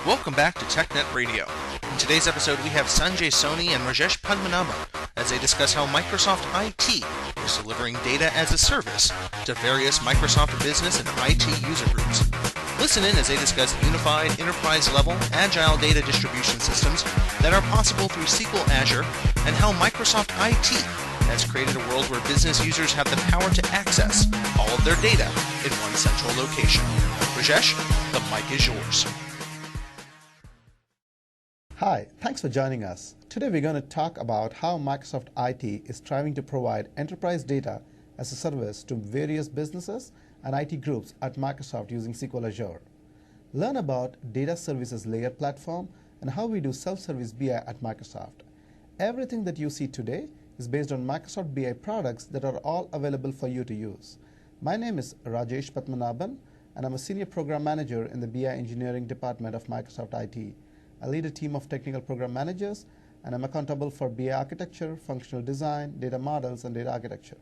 Welcome back to TechNet Radio. In today's episode, we have Sanjay, Soni, and Rajesh Padmanabhan as they discuss how Microsoft IT is delivering data as a service to various Microsoft business and IT user groups. Listen in as they discuss unified, enterprise-level, agile data distribution systems that are possible through SQL Azure and how Microsoft IT has created a world where business users have the power to access all of their data in one central location. Rajesh, the mic is yours. Hi, thanks for joining us. Today we're going to talk about how Microsoft IT is striving to provide enterprise data as a service to various businesses and IT groups at Microsoft using SQL Azure. Learn about Data Services Layer platform and how we do SelfService BI at Microsoft. Everything that you see today is based on Microsoft BI products that are all available for you to use. My name is Rajesh Padmanabhan, and I'm a Senior Program Manager in the BI Engineering Department of Microsoft IT. I lead a team of technical program managers, and I'm accountable for BI architecture, functional design, data models, and data architecture.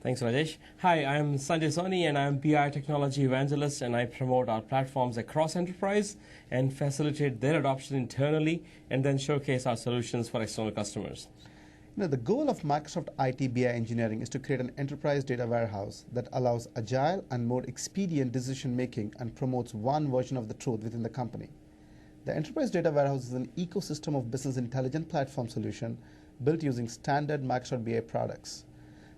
Thanks, Rajesh. Hi, I'm Sanjay Soni, and I'm BI Technology Evangelist, and I promote our platforms across enterprise and facilitate their adoption internally, and then showcase our solutions for external customers. The goal of Microsoft IT BI engineering is to create an enterprise data warehouse that allows agile and more expedient decision-making and promotes one version of the truth within the company. The Enterprise Data Warehouse is an ecosystem of business intelligence platform solution built using standard Microsoft BI products.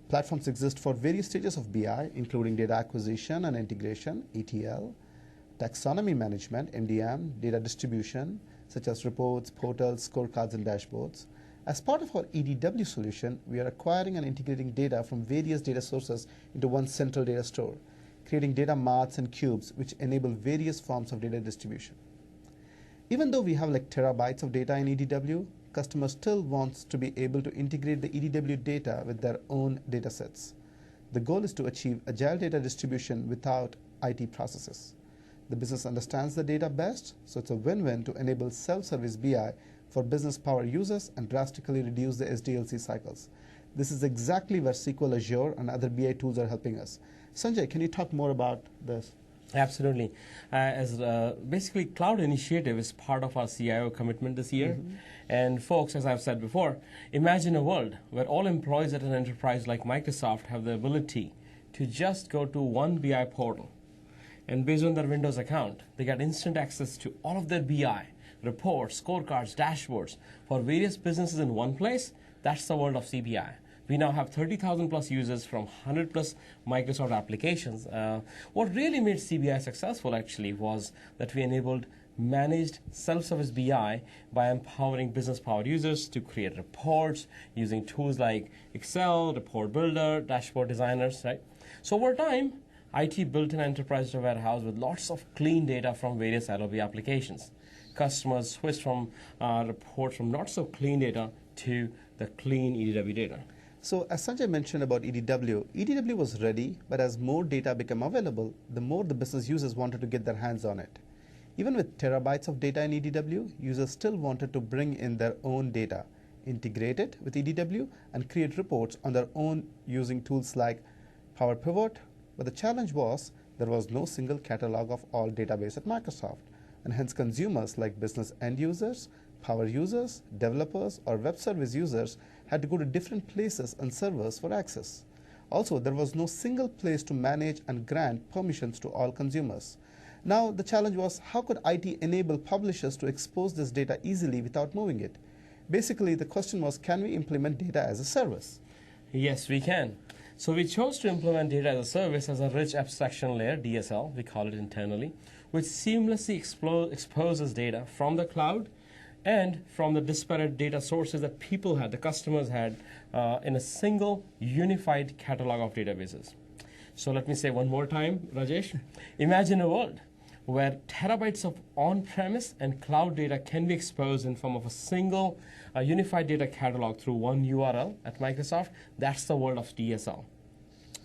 Platforms exist for various stages of BI, including data acquisition and integration, ETL, taxonomy management, MDM, data distribution, such as reports, portals, scorecards, and dashboards. As part of our EDW solution, we are acquiring and integrating data from various data sources into one central data store, creating data marts and cubes, which enable various forms of data distribution. Even though we have like terabytes of data in EDW, customers still want to be able to integrate the EDW data with their own data sets. The goal is to achieve agile data distribution without IT processes. The business understands the data best, so it's a win-win to enable self-service BI for business power users and drastically reduce the SDLC cycles. This is exactly where SQL Azure and other BI tools are helping us. Sanjay, can you talk more about this? Absolutely. Basically, Cloud Initiative is part of our CIO commitment this year. And folks, as I've said before, imagine a world where all employees at an enterprise like Microsoft have the ability to just go to one BI portal. And based on their Windows account, they get instant access to all of their BI, reports, scorecards, dashboards for various businesses in one place. That's the world of CBI. We now have 30,000 plus users from 100 plus Microsoft applications. What really made CBI successful actually was that we enabled managed self-service BI by empowering business power users to create reports using tools like Excel, Report Builder, Dashboard Designers, right? So over time, IT built an enterprise data warehouse with lots of clean data from various LOB applications. Customers switched from reports from not so clean data to the clean EDW data. So as Sanjay mentioned about EDW was ready, but as more data became available, the more the business users wanted to get their hands on it. Even with terabytes of data in EDW, users still wanted to bring in their own data, integrate it with EDW, and create reports on their own using tools like Power Pivot. But the challenge was there was no single catalog of all database at Microsoft, and hence consumers like business end users, power users, developers, or web service users had to go to different places and servers for access. Also, there was no single place to manage and grant permissions to all consumers. Now, the challenge was how could IT enable publishers to expose this data easily without moving it? Basically, the question was, can we implement data as a service? Yes, we can. So we chose to implement data as a service as a rich abstraction layer, DSL, we call it internally, which seamlessly exposes data from the cloud and from the disparate data sources that people had, the customers had, in a single unified catalog of databases. So let me say one more time, Rajesh. Imagine a world where terabytes of on-premise and cloud data can be exposed in form of a single unified data catalog through one URL at Microsoft. That's the world of DSL.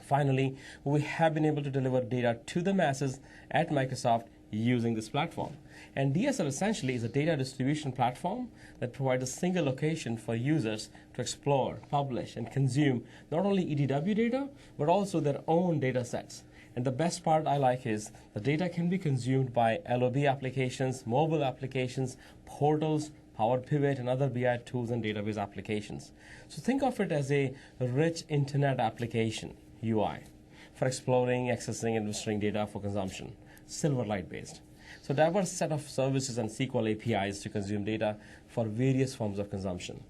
Finally, we have been able to deliver data to the masses at Microsoft using this platform. And DSL essentially is a data distribution platform that provides a single location for users to explore, publish, and consume not only EDW data, but also their own data sets. And the best part I like is the data can be consumed by LOB applications, mobile applications, portals, Power Pivot, and other BI tools and database applications. So think of it as a rich internet application, UI, for exploring, accessing, and registering data for consumption, Silverlight based. So diverse set of services and SQL APIs to consume data for various forms of consumption.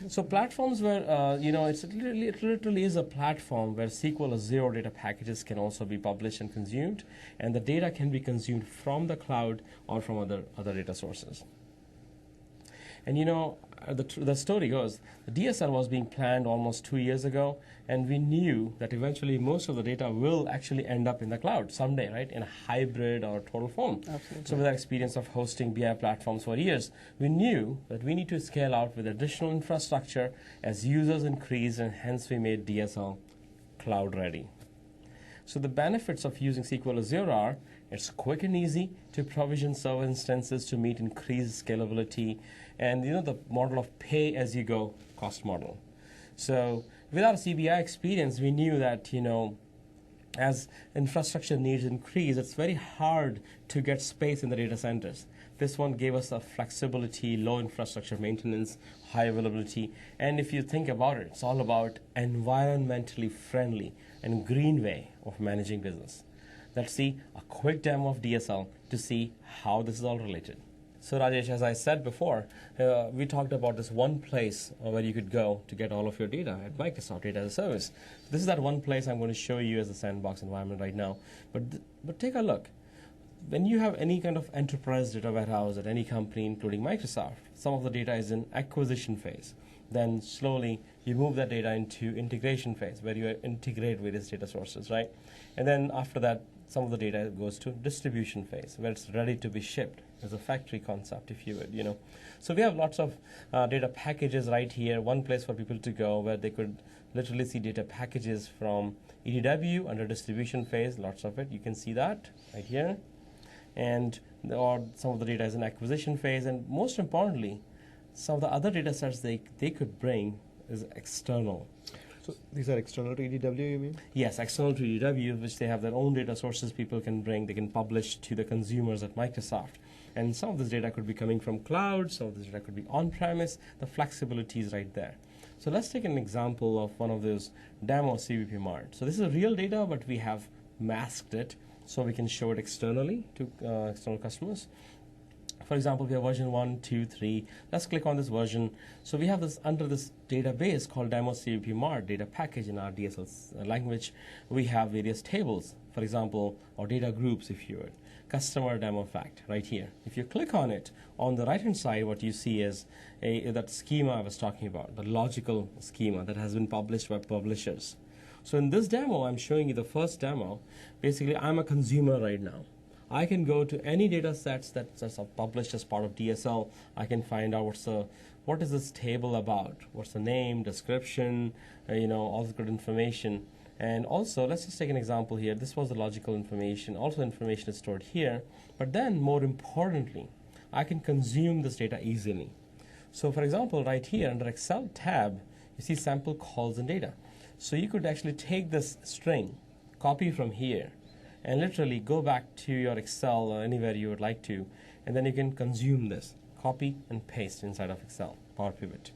So platforms where, it literally is a platform where SQL Azure data packages can also be published and consumed, and the data can be consumed from the cloud or from other data sources. And the story goes, the DSL was being planned almost 2 years ago, and we knew that eventually most of the data will actually end up in the cloud someday, right, in a hybrid or total form. Absolutely. So with our experience of hosting BI platforms for years, we knew that we need to scale out with additional infrastructure as users increased, and hence we made DSL cloud ready. So the benefits of using SQL Azure are, it's quick and easy to provision server instances to meet increased scalability, and the model of pay-as-you-go cost model. So with our CBI experience, we knew that as infrastructure needs increase, it's very hard to get space in the data centers. This one gave us a flexibility, low infrastructure maintenance, high availability, and if you think about it, it's all about environmentally friendly and green way of managing business. Let's see a quick demo of DSL to see how this is all related. So Rajesh, as I said before, we talked about this one place where you could go to get all of your data at Microsoft Data as a Service. This is that one place I'm going to show you as a sandbox environment right now. But take a look. When you have any kind of enterprise data warehouse at any company, including Microsoft, some of the data is in acquisition phase. Then slowly you move that data into integration phase, where you integrate various data sources, right? And then after that, some of the data goes to distribution phase, where it's ready to be shipped as a factory concept, if you would, So we have lots of data packages right here, one place for people to go where they could literally see data packages from EDW under distribution phase, lots of it. You can see that right here. And or some of the data is in acquisition phase, and most importantly, some of the other data sets they could bring is external. So these are external to EDW, you mean? Yes, external to EDW, which they have their own data sources people can bring, they can publish to the consumers at Microsoft. And some of this data could be coming from cloud, some of this data could be on-premise, the flexibility is right there. So let's take an example of one of those demo CVP Mart. So this is real data, but we have masked it so we can show it externally to external customers. For example, we have version 1, 2, 3. Let's click on this version. So we have this under this database called Demo CVP Mart data package in our DSL language. We have various tables, for example, or data groups, if you would. Customer demo fact right here. If you click on it, on the right-hand side, what you see is that schema I was talking about, the logical schema that has been published by publishers. So in this demo, I'm showing you the first demo. Basically, I'm a consumer right now. I can go to any data sets that's published as part of DSL. I can find out what is this table about? What's the name, description, all the good information. And also, let's just take an example here. This was the logical information. Also, information is stored here. But then, more importantly, I can consume this data easily. So, for example, right here under Excel tab, you see sample calls and data. So you could actually take this string, copy from here, and literally go back to your Excel or anywhere you would like to, and then you can consume this, copy and paste inside of Excel, Power Pivot.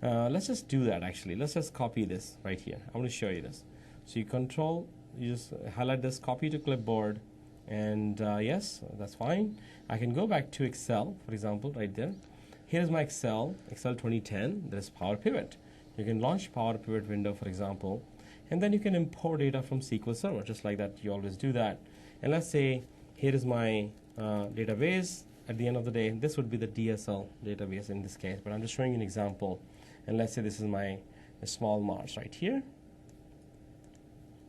Let's just do that actually. Let's just copy this right here. I want to show you this. So you just highlight this, copy to clipboard, and yes, that's fine. I can go back to Excel, for example, right there. Here's my Excel 2010, there's Power Pivot. You can launch Power Pivot window, for example, and then you can import data from SQL Server, just like that. You always do that. And let's say here is my database. At the end of the day, this would be the DSL database in this case, but I'm just showing you an example. And let's say this is my small Mars right here.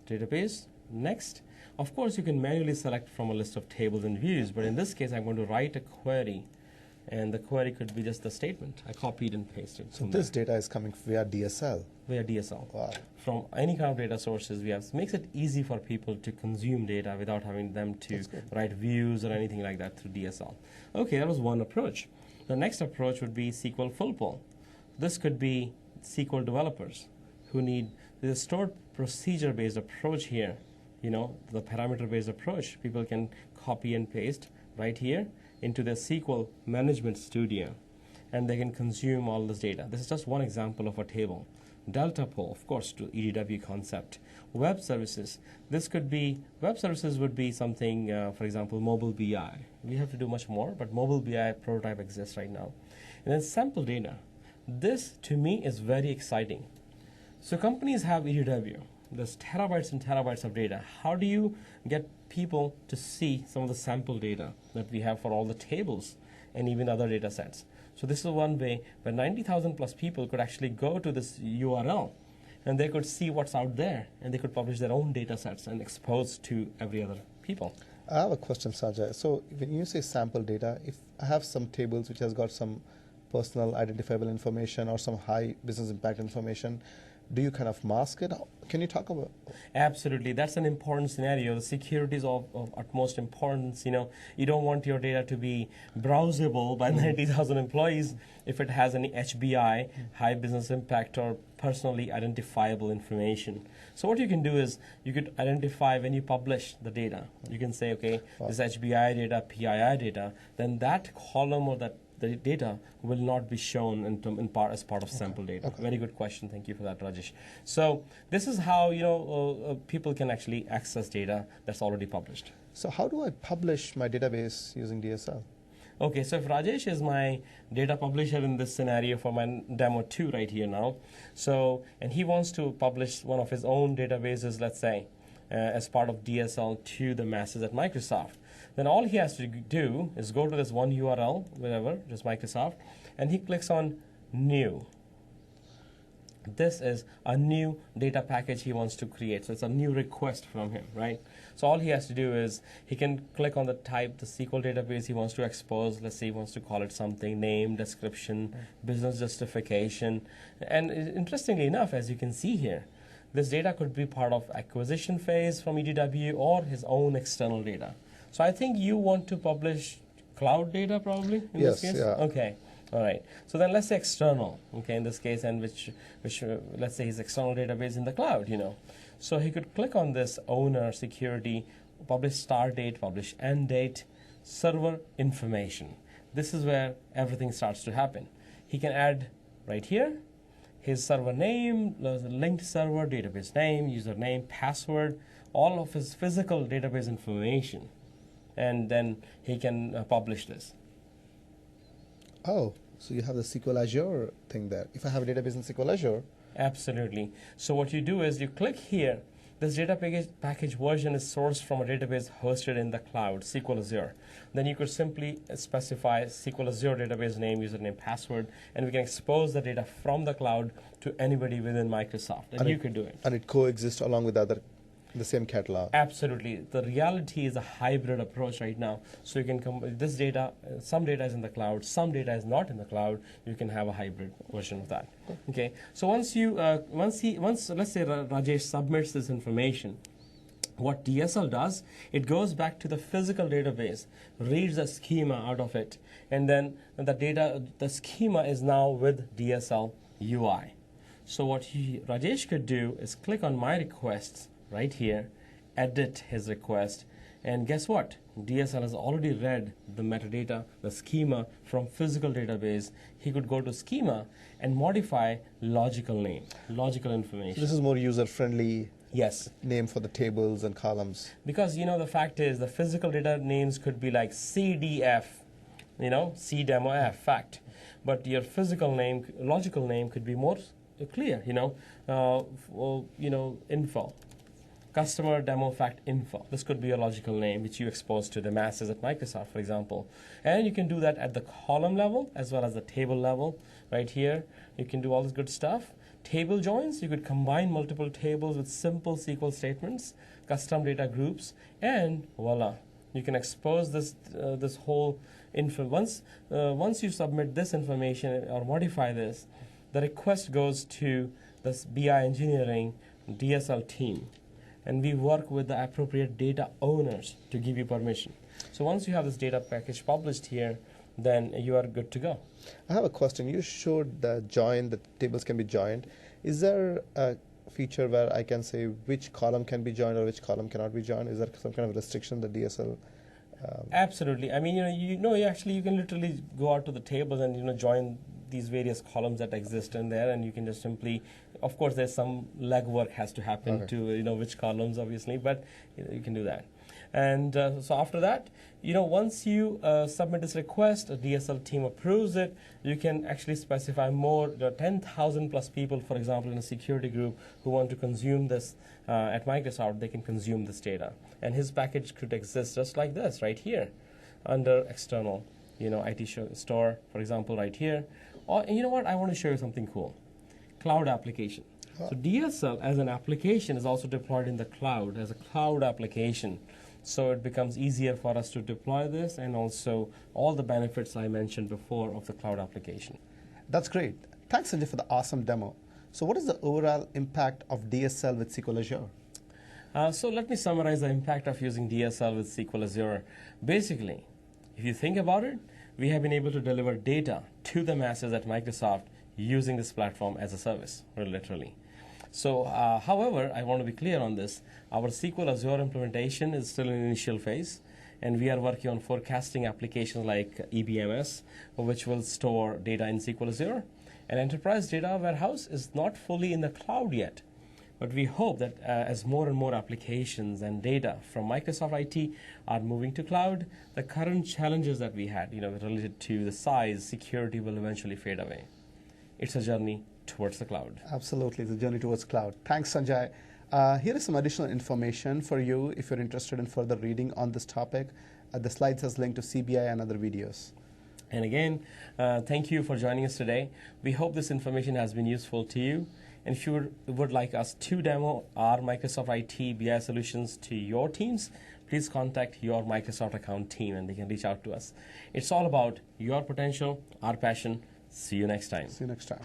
Database. Next. Of course, you can manually select from a list of tables and views, but in this case, I'm going to write a query. And the query could be just the statement. I copied and pasted. So this data is coming via DSL? Via DSL. Wow. From any kind of data sources we have. Makes it easy for people to consume data without having them to write views or anything like that through DSL. Okay, that was one approach. The next approach would be SQL full pull. This could be SQL developers who need the stored procedure-based approach here. the parameter-based approach, people can copy and paste right here into the SQL Management Studio, and they can consume all this data. This is just one example of a table. Delta pool, of course, to EDW concept. Web services. Web services would be something, for example, mobile BI. We have to do much more, but mobile BI prototype exists right now. And then sample data. This, to me, is very exciting. So companies have EDW. There's terabytes and terabytes of data. How do you get people to see some of the sample data that we have for all the tables and even other data sets? So this is one way where 90,000 plus people could actually go to this URL and they could see what's out there, and they could publish their own data sets and expose to every other people. I have a question, Sanjay. So when you say sample data, if I have some tables which has got some personal identifiable information or some high business impact information, do you kind of mask it? Can you talk about? Absolutely, that's an important scenario. The security is of utmost importance. You don't want your data to be browsable by 90,000 employees if it has any HBI, high business impact, or personally identifiable information. So what you can do is you could identify when you publish the data. You can say, okay, this HBI data, PII data, then that column or that the data will not be shown as part of sample data. Okay. Very good question. Thank you for that, Rajesh. So this is how people can actually access data that's already published. So how do I publish my database using DSL? Okay, so if Rajesh is my data publisher in this scenario for my demo 2 right here now, and he wants to publish one of his own databases, let's say, as part of DSL to the masses at Microsoft, then all he has to do is go to this one URL, whatever, just Microsoft, and he clicks on New. This is a new data package he wants to create. So it's a new request from him, right? So all he has to do is he can click on the type, the SQL database he wants to expose. Let's say he wants to call it something, name, description, business justification. And interestingly enough, as you can see here, this data could be part of acquisition phase from EDW or his own external data. So I think you want to publish cloud data probably in this case? Yeah. Okay. All right. So then let's say external, okay, in this case, and which let's say his external database in the cloud, So he could click on this owner, security, publish start date, publish end date, server information. This is where everything starts to happen. He can add right here his server name, the linked server, database name, username, password, all of his physical database information. And then he can publish this. Oh, so you have the SQL Azure thing there. If I have a database in SQL Azure. Absolutely. So what you do is you click here. This data package version is sourced from a database hosted in the cloud, SQL Azure. Then you could simply specify SQL Azure database name, username, password, and we can expose the data from the cloud to anybody within Microsoft. And you could do it. And it coexists along with the same catalog. Absolutely. The reality is a hybrid approach right now. So you can this data, some data is in the cloud, some data is not in the cloud. You can have a hybrid version of that. Okay. So once let's say Rajesh submits this information, what DSL does, it goes back to the physical database, reads a schema out of it, and then the schema is now with DSL UI. So what Rajesh could do is click on My Requests right here, edit his request, and guess what? DSL has already read the metadata, the schema from physical database. He could go to schema and modify logical name, logical information. So this is more user-friendly. Yes. Name for the tables and columns. Because, the fact is the physical data names could be like CDF, C demo F, fact. But your physical name, logical name could be more clear, info. Customer demo fact info. This could be a logical name which you expose to the masses at Microsoft, for example. And you can do that at the column level as well as the table level. Right here, you can do all this good stuff. Table joins, you could combine multiple tables with simple SQL statements, custom data groups, and voila. You can expose this whole info. Once you submit this information or modify this, the request goes to this BI engineering DSL team. And we work with the appropriate data owners to give you permission. So once you have this data package published here, then you are good to go. I have a question. You showed the tables can be joined. Is there a feature where I can say which column can be joined or which column cannot be joined? Is there some kind of restriction that DSL? Absolutely. I mean, you can literally go out to the tables and join these various columns that exist in there, and you can just simply, of course, there's some legwork has to happen to which columns, obviously, but you can do that. And so after that, once you submit this request, a DSL team approves it, you can actually specify more. There are 10,000 plus people, for example, in a security group who want to consume this at Microsoft. They can consume this data. And his package could exist just like this, right here, under external, IT store, for example, right here. Or, you know what, I want to show you something cool. Cloud application. So DSL as an application is also deployed in the cloud as a cloud application. So it becomes easier for us to deploy this, and also all the benefits I mentioned before of the cloud application. That's great. Thanks, Sanjay, for the awesome demo. So what is the overall impact of DSL with SQL Azure? So let me summarize the impact of using DSL with SQL Azure. Basically, if you think about it, we have been able to deliver data to the masses at Microsoft using this platform as a service, literally. So, however, I want to be clear on this. Our SQL Azure implementation is still in initial phase, and we are working on forecasting applications like EBMS, which will store data in SQL Azure. An enterprise data warehouse is not fully in the cloud yet, but we hope that as more and more applications and data from Microsoft IT are moving to cloud, the current challenges that we had, related to the size, security will eventually fade away. It's a journey towards the cloud. Absolutely, the journey towards cloud. Thanks, Sanjay. Here is some additional information for you if you're interested in further reading on this topic. The slides has linked to CBI and other videos. And again, thank you for joining us today. We hope this information has been useful to you. And if you would like us to demo our Microsoft IT BI solutions to your teams, please contact your Microsoft account team and they can reach out to us. It's all about your potential, our passion. See you next time. See you next time.